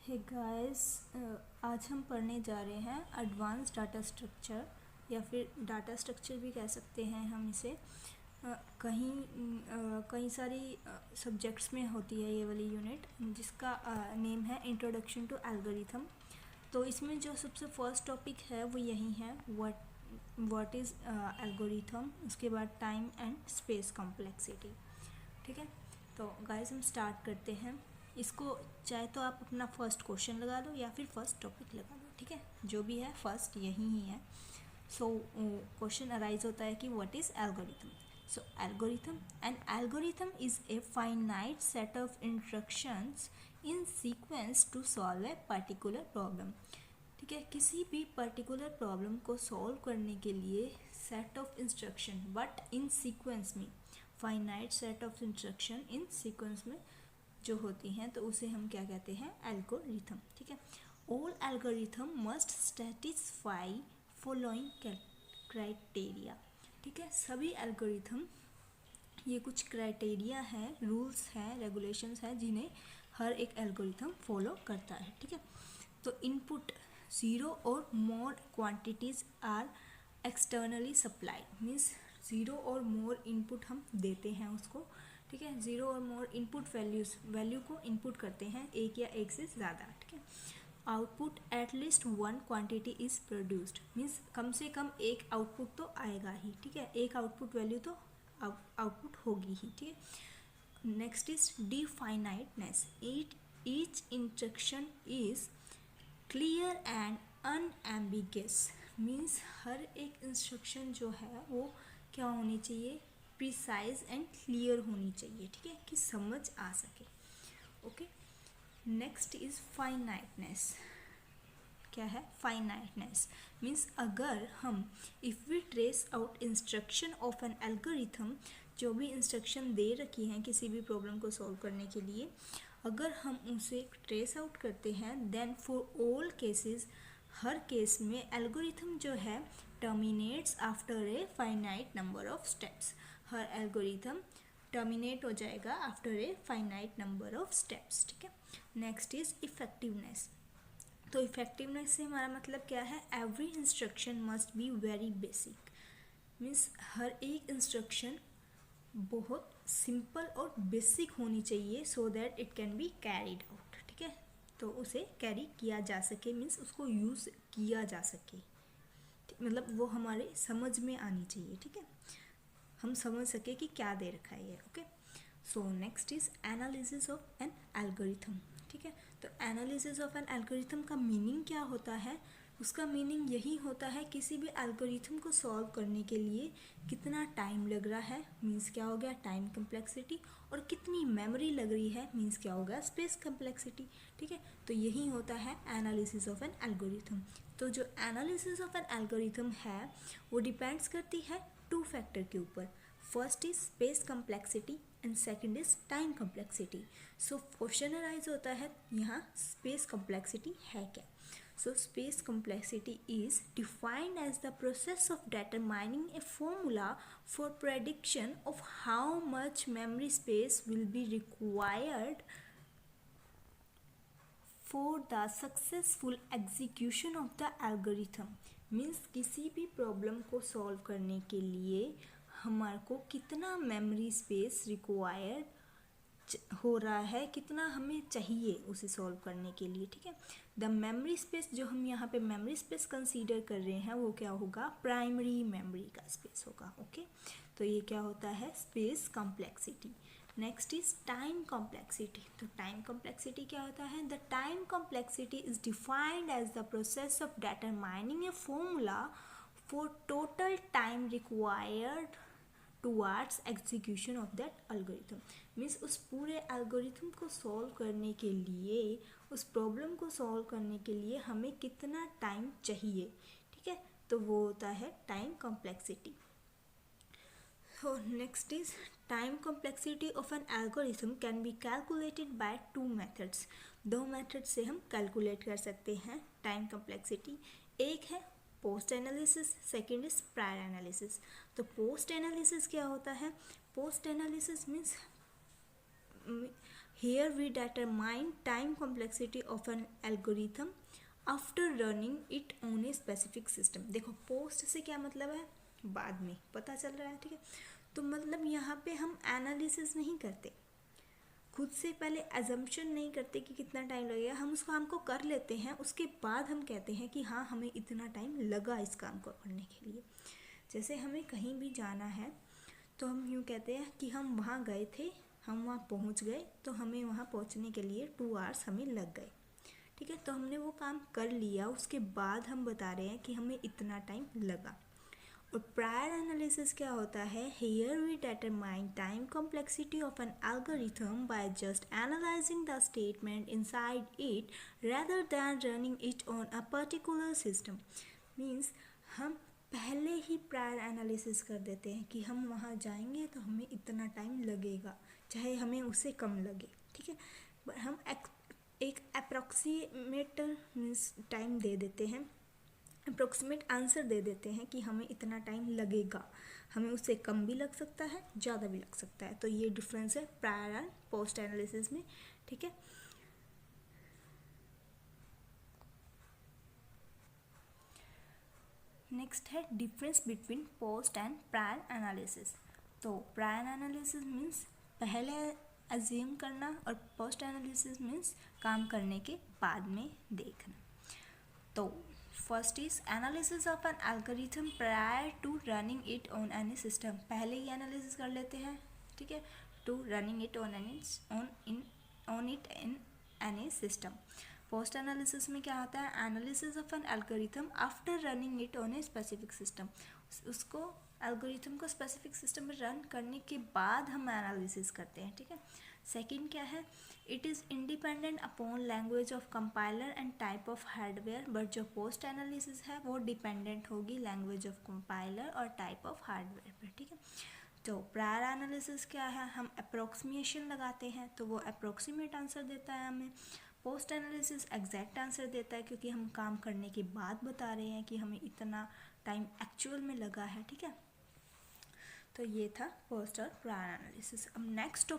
Hey guys, आज हम पढ़ने जा रहे हैं एडवांस डाटा स्ट्रक्चर या फिर डाटा स्ट्रक्चर भी कह सकते हैं हम इसे। कई सारी सब्जेक्ट्स में होती है ये वाली यूनिट, जिसका नेम है इंट्रोडक्शन टू एल्गोरिथम। तो इसमें जो सबसे फर्स्ट टॉपिक है वो यही है, व्हाट इज़ एल्गोरिथम। उसके बाद टाइम एंड स्पेस कॉम्प्लेक्सिटी। ठीक है, तो गाइस हम स्टार्ट करते हैं। इसको चाहे तो आप अपना फर्स्ट क्वेश्चन लगा लो या फिर फर्स्ट टॉपिक लगा लो, ठीक है, जो भी है फर्स्ट यही ही है। सो क्वेश्चन अराइज होता है कि what is algorithm. So algorithm is a finite set of instructions in sequence to solve a particular problem. ठीक है, किसी भी पर्टिकुलर प्रॉब्लम को सॉल्व करने के लिए set of instruction but in sequence में, finite set of instruction in sequence में जो होती हैं, तो उसे हम क्या कहते हैं, एल्गोरिथम। ठीक है, all algorithm must satisfy following criteria. ठीक है, सभी एल्गोरिथम, ये कुछ क्राइटेरिया हैं, रूल्स हैं, रेगुलेशंस हैं, जिन्हें हर एक एल्गोरिथम फॉलो करता है। ठीक है, तो input 0 or more quantities are externally supplied, means 0 or more input हम देते हैं उसको। ठीक है, 0 और मोर इनपुट वैल्यू को इनपुट करते हैं, एक या एक से ज़्यादा। ठीक है, output at least one quantity is produced, means कम से कम एक आउटपुट तो आएगा ही। ठीक है, एक आउटपुट वैल्यू तो आउटपुट होगी ही। ठीक है, next is definiteness. Each instruction is clear and unambiguous, means हर एक इंस्ट्रक्शन जो है वो क्या होनी चाहिए, प्रिसाइज एंड क्लियर होनी चाहिए। ठीक है, कि समझ आ सके। Okay, next is finiteness. क्या है फाइनाइटनेस? मीन्स अगर हम if we trace out instruction of an algorithm, जो भी इंस्ट्रक्शन दे रखी हैं किसी भी प्रॉब्लम को सॉल्व करने के लिए, अगर हम उसे ट्रेस आउट करते हैं, देन फॉर ऑल केसेस, हर केस में एल्गोरिथम जो है terminates after a finite number of steps. हर एल्गोरिथम टर्मिनेट हो जाएगा after a finite number of steps. ठीक है, नेक्स्ट इज इफेक्टिवनेस। तो इफेक्टिवनेस से हमारा मतलब क्या है, every instruction must be very basic, means हर एक इंस्ट्रक्शन बहुत सिंपल और बेसिक होनी चाहिए, so that it can be carried out. ठीक है, तो उसे कैरी किया जा सके, मीन्स उसको यूज़ किया जा सके, मतलब वो हमारे समझ में आनी चाहिए। ठीक है, हम समझ सके कि क्या दे रखा है ये। Okay, so next is analysis of an algorithm. ठीक है, तो एनालिसिस ऑफ एन एल्गोरिथम का मीनिंग क्या होता है? उसका मीनिंग यही होता है, किसी भी एल्गोरिथम को सॉल्व करने के लिए कितना टाइम लग रहा है, मीन्स क्या हो गया टाइम कम्प्लेक्सिटी, और कितनी मेमोरी लग रही है, मीन्स क्या होगा स्पेस कम्प्लेक्सिटी। ठीक है, तो यही होता है एनालिसिस ऑफ एन एल्गोरिथम। तो जो एनालिसिस ऑफ एन एल्गोरिथम है वो डिपेंड्स करती है टू फैक्टर के ऊपर। First is space complexity and second is time complexity. So question arise होता है यहाँ स्पेस कम्प्लेक्सिटी है क्या? So space complexity is defined as the process of determining a formula for prediction of how much memory space will be required for the successful execution of the algorithm. Means किसी भी problem को solve करने के लिए हमारे को कितना memory space required हो रहा है, कितना हमें चाहिए उसे सॉल्व करने के लिए। ठीक है, द मेमोरी स्पेस जो हम यहाँ पे मेमोरी स्पेस कंसीडर कर रहे हैं वो क्या होगा, प्राइमरी मेमोरी का स्पेस होगा। ओके, तो ये क्या होता है, space complexity. Next is time complexity. तो टाइम कॉम्प्लेक्सिटी क्या होता है, the time complexity is defined as the process of determining a formula for total time required towards execution of that algorithm. Means उस पूरे एल्गोरिथम को solve करने के लिए, उस प्रॉब्लम को सॉल्व करने के लिए हमें कितना टाइम चाहिए। ठीक है, तो वो होता है time complexity. So next is time complexity of an algorithm can be calculated by two methods. दो मेथड से हम कैलकुलेट कर सकते हैं टाइम कॉम्प्लेक्सिटी। एक है post analysis, second is prior analysis. तो पोस्ट एनालिसिस क्या होता है, post analysis means Here we determine time complexity of an algorithm after running it on a specific system. देखो पोस्ट से क्या मतलब है, बाद में पता चल रहा है, ठीक है। तो मतलब यहाँ पे हम एनालिसिस नहीं करते, खुद से पहले एजम्पशन नहीं करते कि कितना टाइम लगेगा, हम उस काम को कर लेते हैं, उसके बाद हम कहते हैं कि हाँ हमें इतना टाइम लगा इस काम को करने के लिए। जैसे हमें कहीं भी जाना है तो हम यूँ कहते हैं कि हम वहाँ गए थे, हम वहाँ पहुँच गए, तो हमें वहाँ पहुँचने के लिए 2 आवर्स हमें लग गए, ठीक है। तो हमने वो काम कर लिया, उसके बाद हम बता रहे हैं कि हमें इतना टाइम लगा। और प्रायर एनालिसिस क्या होता है, here we determine time complexity of an algorithm by just analysing the statement inside it rather than running it on a particular system। Means हम पहले ही प्रायर एनालिसिस कर देते हैं कि हम वहाँ जाएंगे तो हमें इतना टाइम लगेगा, चाहे हमें उससे कम लगे, ठीक है। हम एक अप्रॉक्सीमेट मीन्स टाइम दे देते हैं, अप्रोक्सीमेट आंसर दे देते हैं कि हमें इतना टाइम लगेगा, हमें उससे कम भी लग सकता है, ज़्यादा भी लग सकता है। तो ये डिफरेंस है प्रायर एंड पोस्ट एनालिसिस में, ठीक है। नेक्स्ट है difference between post and prior analysis. तो प्रायर एनालिसिस मीन्स पहले अज्यूम करना और पोस्ट एनालिसिस मीन्स काम करने के बाद में देखना। तो first is analysis of an algorithm prior to running it on any system. पहले ही एनालिसिस कर लेते हैं, ठीक है, to running it on it in any system. Post analysis में क्या होता है, analysis of an algorithm after running it on a specific system. उसको एल्गोरिथम को स्पेसिफिक सिस्टम में रन करने के बाद हम एनालिसिस करते हैं, ठीक है। सेकंड क्या है, it is independent upon language of compiler and type of hardware. But जो पोस्ट एनालिसिस है वो डिपेंडेंट होगी लैंग्वेज ऑफ कंपाइलर और टाइप ऑफ हार्डवेयर पर, ठीक है। तो प्रायर एनालिसिस क्या है, हम अप्रोक्सीमेशन लगाते हैं तो वो अप्रोक्सीमेट आंसर देता है हमें। पोस्ट एनालिसिस एग्जैक्ट आंसर देता है क्योंकि हम काम करने के बाद बता रहे हैं कि हमें इतना टाइम एक्चुअल में लगा है, ठीक है। तो ये था पोस्ट और प्रायर एनालिसिस। अब नेक्स्ट